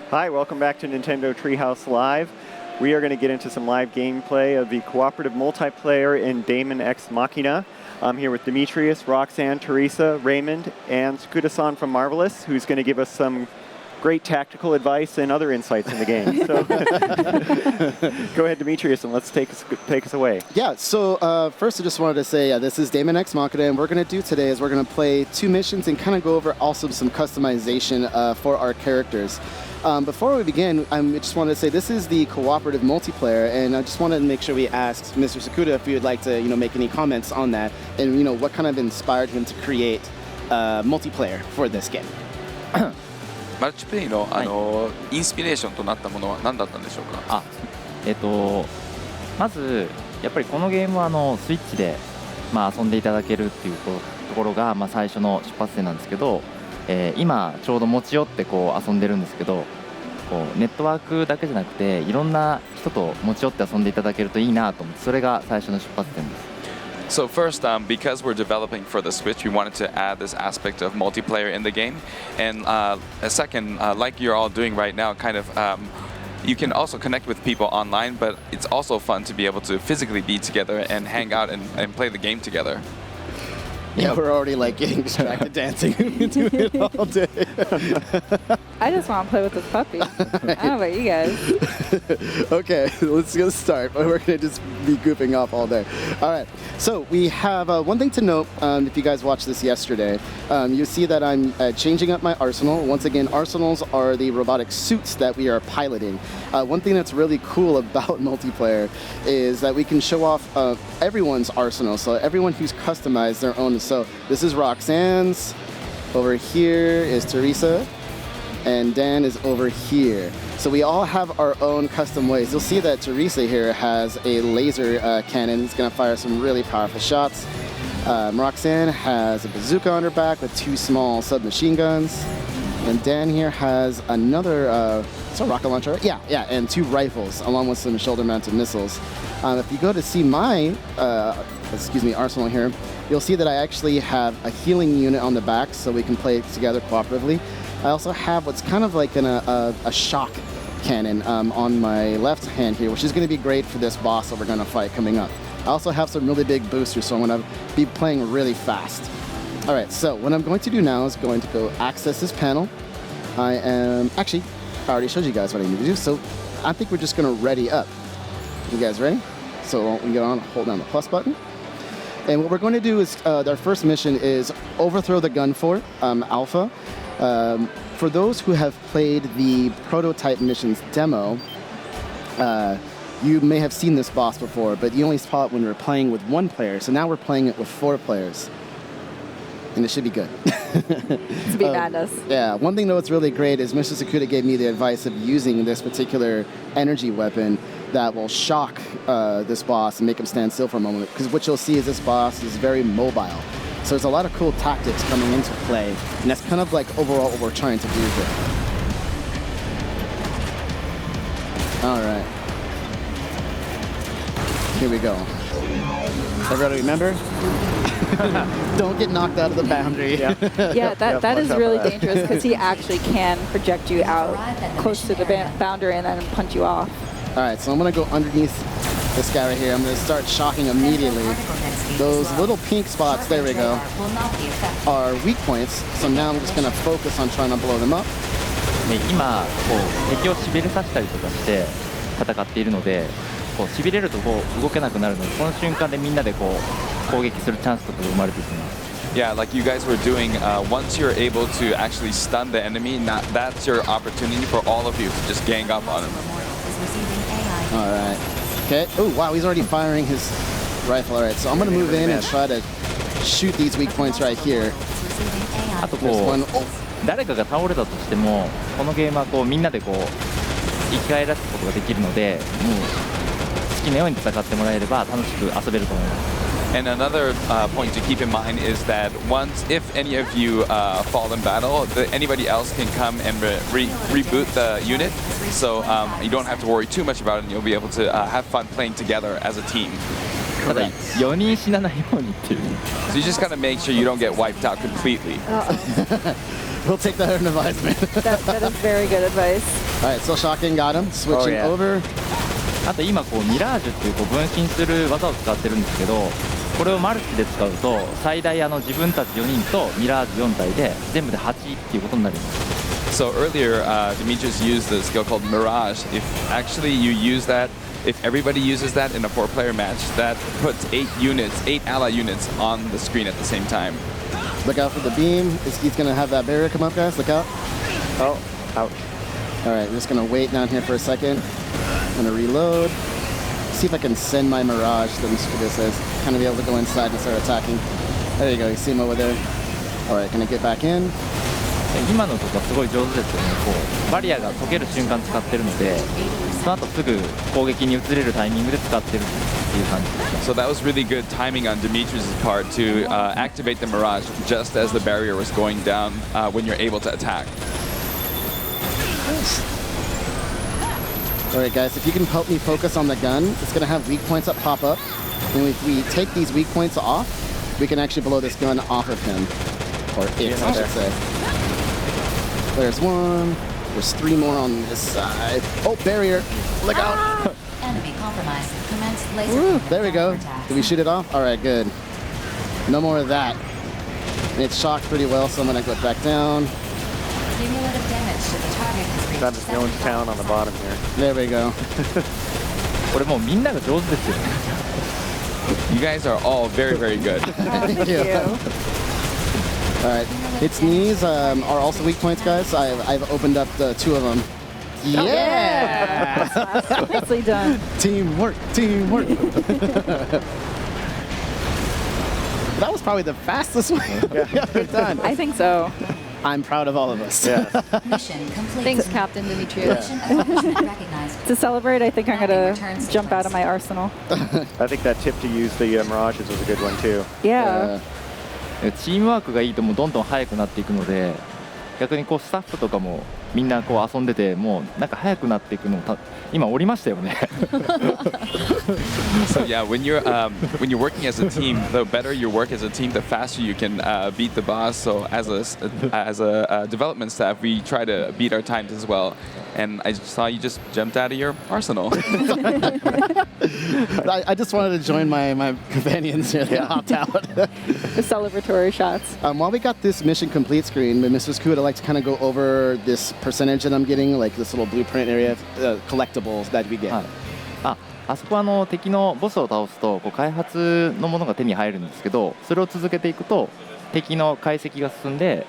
Hi, welcome back to Nintendo Treehouse Live. We are going to get into some live gameplay of the cooperative multiplayer in DAEMON X Machina. I'm here with Demetrius, Roxanne, Teresa, Raymond, and Sakuda-san from Marvelous, who's going to give us some great tactical advice and other insights in the game. So go ahead, Demetrius, and let's take us away. Yeah, so first I just wanted to say this is DAEMON X Machina, and what we're going to do today is we're going to play 2 missions and kind of go over also some customization for our characters. Before we begin, I just wanted to say this is the cooperative multiplayer, and I just wanted to make sure we asked Mr. Sakuda if he would like to, make any comments on that, and what kind of inspired him to create multiplayer for this game. マルチプレイの、インスピレーションとなったものは何だったんでしょうか。まずやっぱりこのゲームはスイッチで、遊んでいただけるっていうところが、最初の出発点なんですけど、今ちょうど持ち寄って遊んでるんですけど、ネットワークだけじゃなくていろんな人と持ち寄って遊んでいただけるといいなと思って、それが最初の出発点です。So first, because we're developing for the Switch, we wanted to add this aspect of multiplayer in the game. And second, like you're all doing right now, kind of, you can also connect with people online, but it's also fun to be able to physically be together and hang out and play the game together. Yeah, we're already getting distracted dancing. We do it all day. I just want to play with this puppy. I don't know about you guys. Okay, let's go start. We're going to just be goofing off all day. All right, so we have one thing to note. If you guys watched this yesterday, you see that I'm changing up my arsenal. Once again, arsenals are the robotic suits that we are piloting. One thing that's really cool about multiplayer is that we can show off everyone's arsenal. So everyone who's customized their own. So this is Roxanne's. Over here is Teresa. And Dan is over here. So we all have our own custom ways. You'll see that Teresa here has a laser cannon. It's going to fire some really powerful shots. Roxanne has a bazooka on her back with 2 small submachine guns. And Dan here has another it's a rocket launcher. Yeah, and 2 rifles along with some shoulder-mounted missiles. If you go to see my arsenal here, you'll see that I actually have a healing unit on the back so we can play together cooperatively. I also have what's kind of like a shock cannon on my left hand here, which is going to be great for this boss that we're going to fight coming up. I also have some really big boosters, so I'm going to be playing really fast. All right, so what I'm going to do now is going to go access this panel. I already showed you guys what I need to do, so I think we're just going to ready up. You guys ready? So we go on, hold down the plus button. And what we're going to do is, our first mission is overthrow the gun fort, Alpha. For those who have played the prototype missions demo, you may have seen this boss before, but you only saw it when we were playing with 1 player. So now we're playing it with 4 players. And it should be good. It's be madness. Yeah, one thing that's really great is Mr. Sakuda gave me the advice of using this particular energy weapon that will shock this boss and make him stand still for a moment. Because what you'll see is this boss is very mobile. So there's a lot of cool tactics coming into play, and that's kind of overall what we're trying to do here. All right. Here we go. Everybody remember? Don't get knocked out of the boundary. Yeah, that is really dangerous because he actually can project you out close to the boundary and then punch you off. All right, so I'm going to go underneath this guy right here. I'm going to start shocking immediately. Those little pink spots, there we go, are weak points. So now I'm just going to focus on trying to blow them up. 今敵をしびれさせたりとかして戦っているので、しびれると動けなくなるので、その瞬間でみんなで攻撃するチャンスとかが生まれてきます。Yeah, like you guys were doing, once you're able to actually stun the enemy, that's your opportunity for all of you to just gang up on him. All right. Okay. Oh, wow, he's already firing his rifle. All right, so I'm going to move in and try to shoot these weak points right here. あと誰かが倒れたとしても、このゲームはみんなで生き返らせることができるので、もう好きなように戦ってもらえれば楽しく遊べると思います。And another point to keep in mind is that if any of you fall in battle, anybody else can come and reboot the unit. So you don't have to worry too much about it, and you'll be able to have fun playing together as a team. ただ4人死なないようにっていう。 So you just gotta make sure you don't get wiped out completely. We'll take that under advisement. That is very good advice. All right, so shocking got him. Switching yeah. over. あと今こうミラージュっていうこう分身する技を使ってるんですけど、これをマルチで使うと最大自分たち4人とミラージュ4体で全部で8っていうことになります。 So earlier, Demetrius used the skill called Mirage. If actually you use that, if everybody uses that in a 4-player match, that puts 8 ally units on the screen at the same time. Look out for the beam. He's going to have that barrier come up, guys. Look out. Oh, ouch. All right, we're just going to wait down here for a second. I'm going to reload. See if I can send my Mirage, that Mr. This says. Kind of be able to go inside and start attacking. There you go. You see him over there. All right, going to get back in. 今のとかすごい上手ですよね。こうバリアが解ける瞬間使ってるので、その後すぐ攻撃に移れるタイミングで使ってるっていう感じです。 So that was really good timing on Demetrius' part to activate the Mirage just as the barrier was going down when you're able to attack. All right, guys, if you can help me focus on the gun, it's going to have weak points that pop up. And if we take these weak points off, we can actually blow this gun off of him. Or it, I should say. There's one. There's 3 more on this side. Oh, barrier. Look out. Enemy compromised. Commence laser. Woo, cannon there we go. counterattack. Did we shoot it off? All right, good. No more of that. And it's shocked pretty well, so I'm going to go back down. Cumulative damage to the target has reached That is going down on the bottom here. There we go. これもうみんなが上手ですよね。 You guys are all very, very good. Thank you. All right. Its knees are also weak points, guys. I've opened up the 2 of them. Yeah! Nicely done. Teamwork, teamwork. That was probably the fastest way we've ever done. I think so. I'm proud of all of us. Yeah. Mission complete. Thanks, Captain Demetrius. Mission accomplishment recognized. To celebrate, I think I'm going to jump out of my arsenal. I think that tip to use the Mirages was a good one too. Yeah. チームワークがいいともうどんどん速くなっていくので、逆にこうスタッフとかもみんなこう遊んでてもうなんか速くなっていくのを今降りましたよね。 So yeah, when you're working as a team, the better you work as a team, the faster you can beat the boss. So as a development staff, we try to beat our times as well. And I saw you just jumped out of your arsenal. I just wanted to join my companions here. They hopped out. The celebratory shots. While we got this mission complete screen, Mrs. Ku, I'd like to kind of go over this percentage that I'm getting, like this little blueprint area, collectibles that we get. はい、あそこは敵のボスを倒すとこう開発のものが手に入るんですけど、それを続けていくと敵の解析が進んで、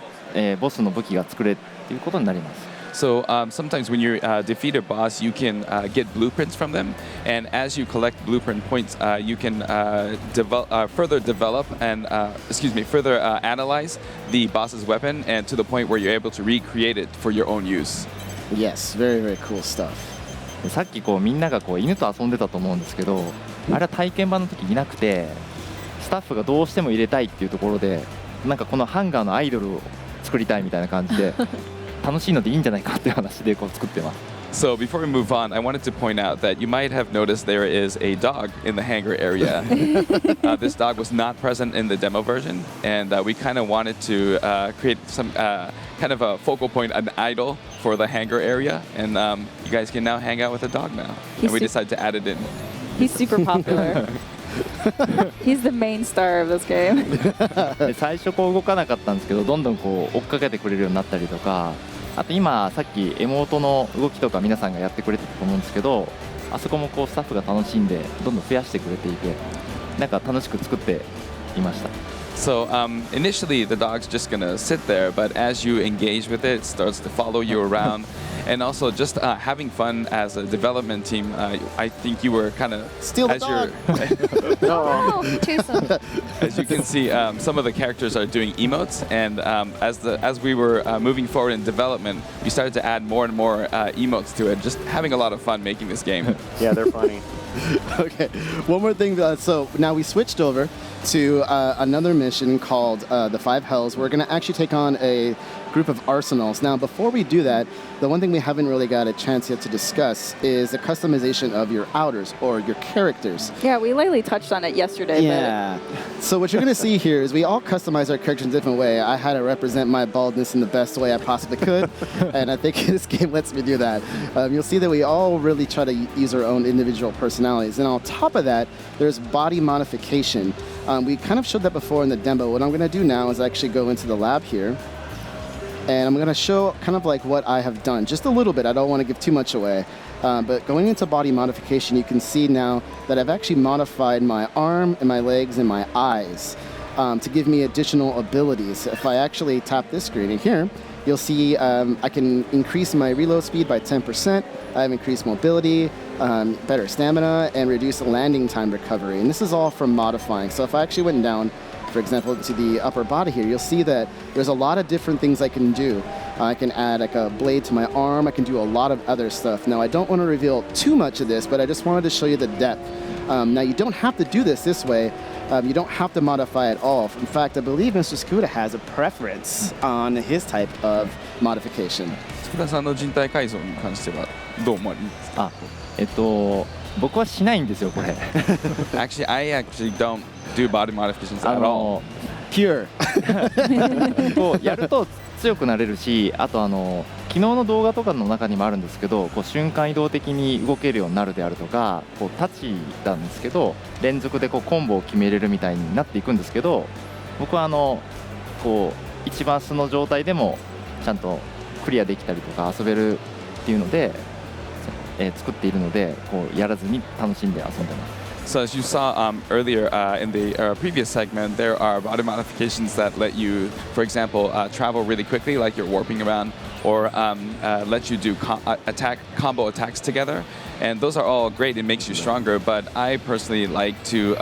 ボスの武器が作れるっていうことになります。 So sometimes when you defeat a boss, you can get blueprints from them, and as you collect blueprint points, you can further develop and further analyze the boss's weapon, and to the point where you're able to recreate it for your own use. Yes, very, very cool stuff. さっきこうみんながこう犬と遊んでたと思うんですけど、あれは体験版の時いなくて、スタッフがどうしても入れたいっていうところで、なんかこのハンガーのアイドルを作りたいみたいな感じで。楽しいのでいいんじゃないかっていう話でこう作ってます。 So before we move on, I wanted to point out that you might have noticed there is a dog in the hangar area. This dog was not present in the demo version, and we kind of wanted to create some kind of a focal point, an idol for the hangar area, and you guys can now hang out with a dog now. And we decided to add it in. He's super popular. He's the main star of this game. で最初こう動かなかったんですけど、どんどんこう追っかけてくれるようになったりとか、あと今さっきエモートの動きとか皆さんがやってくれてたと思うんですけど、あそこもこうスタッフが楽しんでどんどん増やしてくれていて、なんか楽しく作っていました。 So initially the dog's just gonna sit there, but as you engage with it, it starts to follow you around. And also just having fun as a development team, I think you were kind of Steal the dog. Oh, Jason. As you can see, some of the characters are doing emotes, and as we were moving forward in development, we started to add more and more emotes to it. Just having a lot of fun making this game. Yeah, they're funny. Okay, one more thing. So now we switched over to another mission called the 5 Hells. We're going to actually take on a group of arsenals. Now, before we do that, the one thing we haven't really got a chance yet to discuss is the customization of your outers or your characters. Yeah, we lightly touched on it yesterday. Yeah. So what you're going to see here is we all customize our characters in a different way. I had to represent my baldness in the best way I possibly could, and I think this game lets me do that. You'll see that we all really try to use our own individual personalities. And on top of that, there's body modification. We kind of showed that before in the demo. What I'm going to do now is actually go into the lab here, and I'm going to show kind of like what I have done. Just a little bit. I don't want to give too much away. But going into body modification, you can see now that I've actually modified my arm and my legs and my eyes to give me additional abilities. If I actually tap this screen in here, you'll see I can increase my reload speed by 10%. I have increased mobility, better stamina, and reduce the landing time recovery. And this is all from modifying. So if I actually went down, for example, to the upper body here, you'll see that there's a lot of different things I can do. I can add like a blade to my arm. I can do a lot of other stuff. Now, I don't want to reveal too much of this, but I just wanted to show you the depth. Now, you don't have to do this way. You don't have to modify at all. In fact, I believe Mr. Skuda has a preference on his type of modification. 福田さんの人体改造に関してはどう思われますか？僕はしないんですよこれ。Actually, I actually don't do body modifications at all. Pure. こうやると強くなれるし、あと昨日の動画とかの中にもあるんですけど、こう瞬間移動的に動けるようになるであるとか、こうタッチなんですけど連続でこうコンボを決めれるみたいになっていくんですけど、僕はこう一番素の状態でもちゃんとクリアできたりとか遊べるっていうので、作っているので、こうやらずに楽しんで遊んでます。So as you saw earlier in the previous segment, there are body modifications that let you, for example, travel really quickly, like you're warping around, or let you do combo attacks together. And those are all great. It makes you stronger. But I personally like to,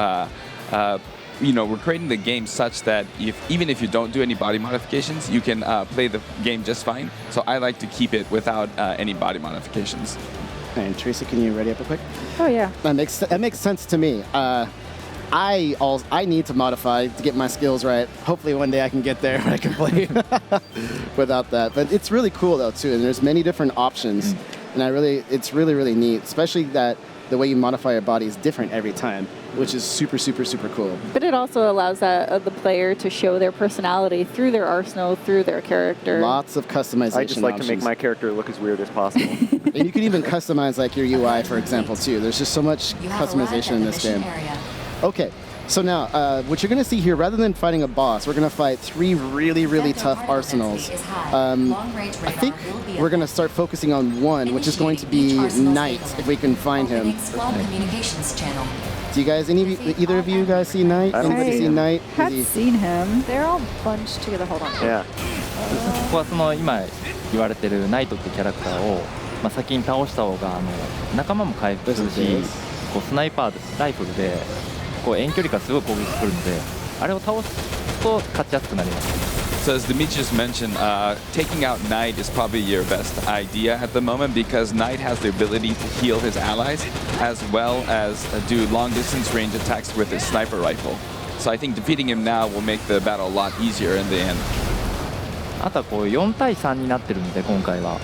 we're creating the game such that even if you don't do any body modifications, you can play the game just fine. So I like to keep it without any body modifications. And Teresa, can you ready up real quick? Oh yeah. That makes sense to me. I need to modify to get my skills right. Hopefully one day I can get there and I can play without that. But it's really cool though too, and there's many different options, and it's really neat, especially that the way you modify your body is different every time, which is super cool. But it also allows the player to show their personality through their arsenal, through their character. Lots of customization I just like options. to make my character look as weird as possible. And you can even customize like your UI, for example, too. There's just so much You have arrived customization at in the this mission game. area. Okay, so now what you're going to see here, rather than fighting a boss, we're going to fight three really tough arsenals. I think we're going to start focusing on one, which is going to be Knight, if we can find him. Communications channel. Do you guys, either of you guys see Knight? I don't Anybody see see him. Knight? Had seen him. They're all bunched together. Hold on. Yeah. ここはその今言われてるナイトってキャラクターを、先に倒した方が仲間も回復するし、こうスナイパーライフルでこう遠距離からすごい攻撃するので、あれを倒すと勝ちやすくなります。So as Demetrius mentioned, taking out Knight is probably your best idea at the moment because Knight has the ability to heal his allies as well as do long-distance range attacks with his sniper rifle. So I think defeating him now will make the battle a lot easier in the end. あとはこう4対3になってるので今回は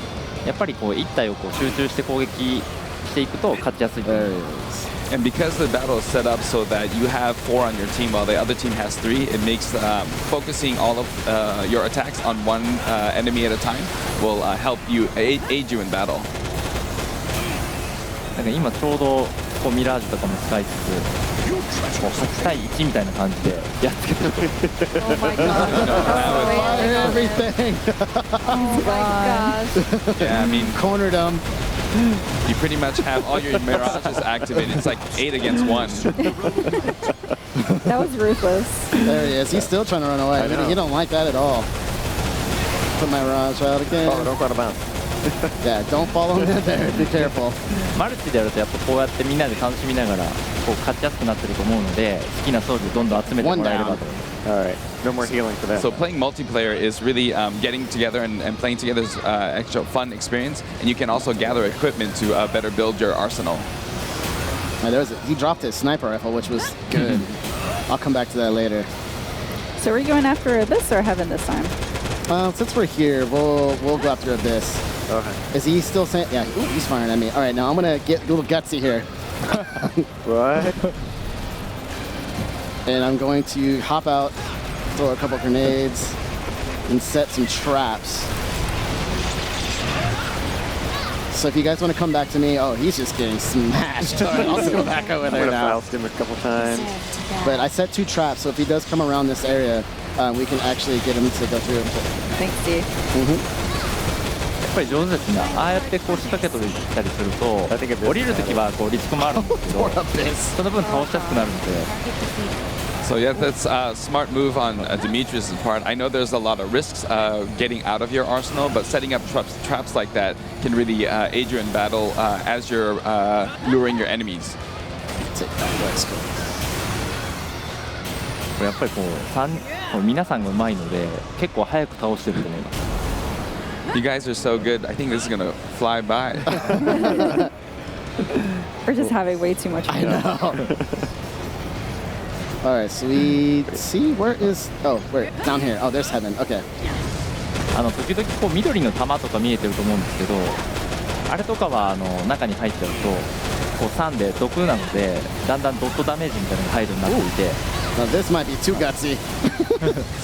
やっぱりこう1体をこう集中して攻撃していくと勝ちやすいと思います。And because the battle is set up so that you have 4 on your team while the other team has 3, it makes focusing all of your attacks on one enemy at a time will help you aid you in battle. なんか今ちょうどこうミラージュとかも使いつつ、こう8対1みたいな感じでやっつけてる。Oh my god. Everything. Oh my gosh. Yeah, I mean, Cornered him. you pretty much have all your mirages activated. It's like 8 against 1. That was ruthless. There he is. He's still trying to run away. He don't like that at all. Put my Mirage out again. Oh, don't go out of bounds. Yeah, don't follow him in there. Be careful. マルチでやるとやっぱこうやってみんなで楽しみながらこう勝ちやすくなってると思うので、好きな装備をどんどん集めてもらえればと。All right. No more healing for that. So playing multiplayer is really getting together and playing together is extra fun experience. And you can also gather equipment to better build your arsenal. He dropped his sniper rifle, which was good. I'll come back to that later. So we're going after Abyss or Heaven this time? Since we're here, we'll go after Abyss. Okay. Is he still saying? Yeah, ooh, he's firing at me. All right, now I'm gonna get a little gutsy here, What? and I'm going to hop out, throw a couple grenades, and set some traps. So if you guys want to come back to me, oh, he's just getting smashed. All right, I'll go back over I'm there gonna now. foul him a couple times. But I set 2 traps, so if he does come around this area, we can actually get him to go through. Thanks, Steve. やっぱり上手ですね。ああやってこう仕掛けといたりすると I think Abyss 降りるときはこうリスクもあるんですけど Poor Abyss. その分倒しやすくなるので So yeah, that's a smart move on Demetrius' part. I know there's a lot of risks getting out of your arsenal, but setting up traps like that can really aid you in battle as you're luring your enemies. Take that, let's go. これやっぱりこう皆さんがうまいので結構早く倒してると思います。 You guys are so good. I think this is gonna fly by. We're just having way too much fun. I know. All right, so we see where is? Oh, where? Down here. Oh, there's heaven. Okay. 時々こう緑の玉とか見えてると思うんですけどあれとかは中に入っちゃうとこう3で毒なのでだんだんドットダメージみたいなのが入るようになっていて。 Now this might be too gutsy.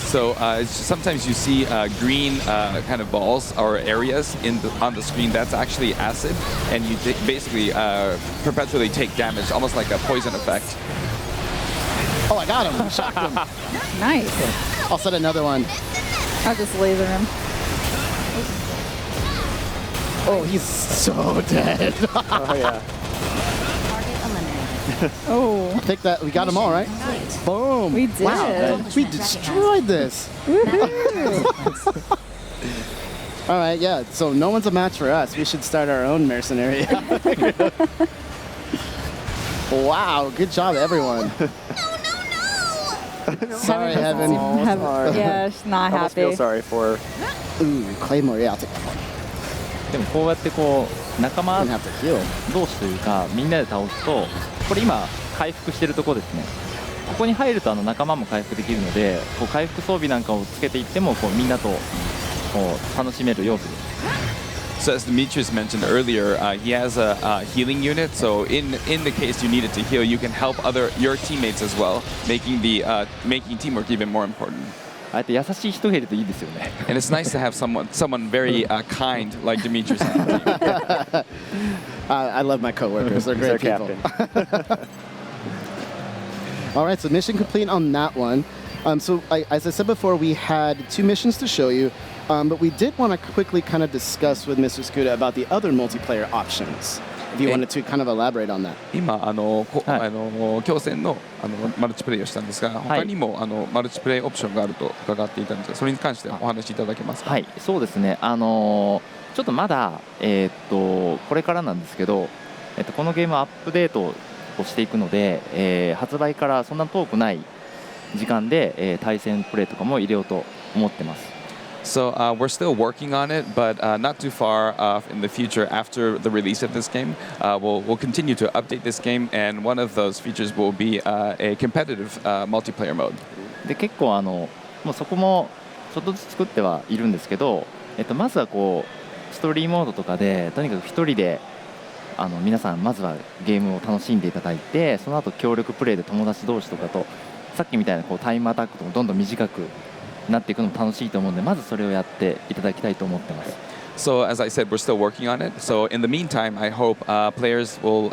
So sometimes you see green kind of balls or areas on the screen. That's actually acid, and you basically perpetually take damage, almost like a poison effect. Oh, I got him. Shocked him. Nice. I'll set another one. I'll just laser him. Oh, he's so dead. Oh yeah. Oh, I think that we got them all, right? Boom. we did. Wow, we destroyed this. All right, yeah. So no one's a match for us. We should start our own mercenary. Wow, good job, everyone. Sorry, Heaven. Yeah, she's not I almost feel happy. sorry for her. Ooh, Claymore. Yeah, I'll take that one. でもこうやってこう仲間 Didn't have to heal. 同士というかみんなで倒すとこれ今回復してるところですねここに入ると仲間も回復できるのでこう回復装備なんかをつけていってもこうみんなとこう楽しめる要素です So as Demetrius mentioned earlier, he has a healing unit. So in the case you needed to heal, you can help your teammates as well, making teamwork even more important. ああやって優しい人がいるといいですよね And it's nice to have someone very kind like Demetrius. I love my coworkers. They're He's our great people. captain. All right, so mission complete on that one. So as I said before, we had 2 missions to show you, but we did want to quickly kind of discuss with Mr. Scooter about the other multiplayer options. If you wanted to kind of elaborate on that. 今強戦のマルチプレイをしたんですが、他にもマルチプレイオプションがあると伺っていたんですが、それに関してお話しいただけますか。はいそうですねちょっとまだこれからなんですけどこのゲームはアップデートをしていくので発売からそんな遠くない時間で対戦プレイとかも入れようと思ってます So we're still working on it, but not too far off in the future after the release of this game. We'll continue to update this game, and one of those features will be a competitive multiplayer mode. で結構もうそこもちょっとずつ作ってはいるんですけど、まずはこうストーリーモードとかでとにかく一人で皆さんまずはゲームを楽しんでいただいてその後協力プレイで友達同士とかとさっきみたいなこうタイムアタックとかどんどん短くなっていくのも楽しいと思うんでまずそれをやっていただきたいと思ってます So as I said, we're still working on it. So in the meantime, I hope players will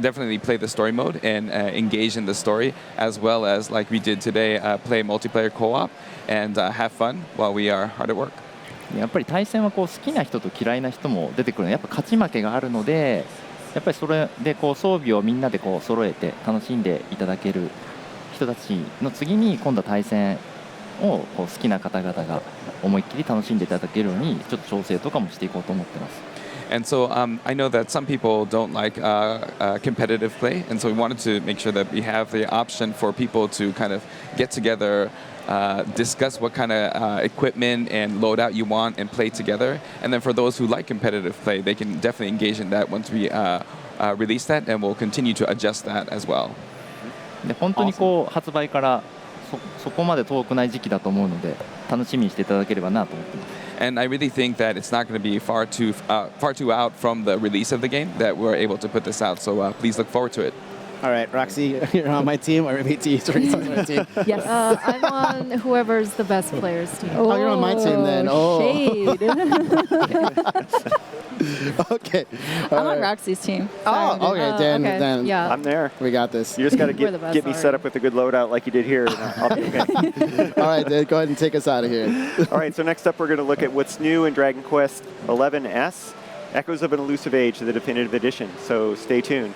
definitely play the story mode and engage in the story, as well as, like we did today, play multiplayer co-op and have fun while we are hard at work. やっぱり対戦はこう好きな人と嫌いな人も出てくるのでやっぱ勝ち負けがあるのでやっぱりそれでこう装備をみんなでこう揃えて楽しんでいただける人たちの次に今度は対戦をこう好きな方々が思いっきり楽しんでいただけるようにちょっと調整とかもしていこうと思ってます。And so I know that some people don't like competitive play, and so we wanted to make sure that we have the option for people to kind of get together, discuss what kind of equipment and loadout you want, and play together. And then for those who like competitive play, they can definitely engage in that once we release that, and we'll continue to adjust that as well. で本当にこう発売からそこまで遠くない時期だと思うので楽しみにしていただければなと思ってます。And I really think that it's not going to be far too out from the release of the game that we're able to put this out. So please look forward to it. All right, Roxy, you're on my team, or maybe Teresa's on my team. Yes. I'm on whoever's the best players team. Oh, you're on my team then. Oh. Shade. Okay. I'm on Roxy's team. Oh, okay. Then Yeah. I'm there. we got this. You just got to We're the best get me set already. up with a good loadout like you did here. And I'll be okay. All right, then go ahead and take us out of here. All right, so next up we're going to look at what's new in Dragon Quest XI's, Echoes of an Elusive Age, the definitive edition. So stay tuned.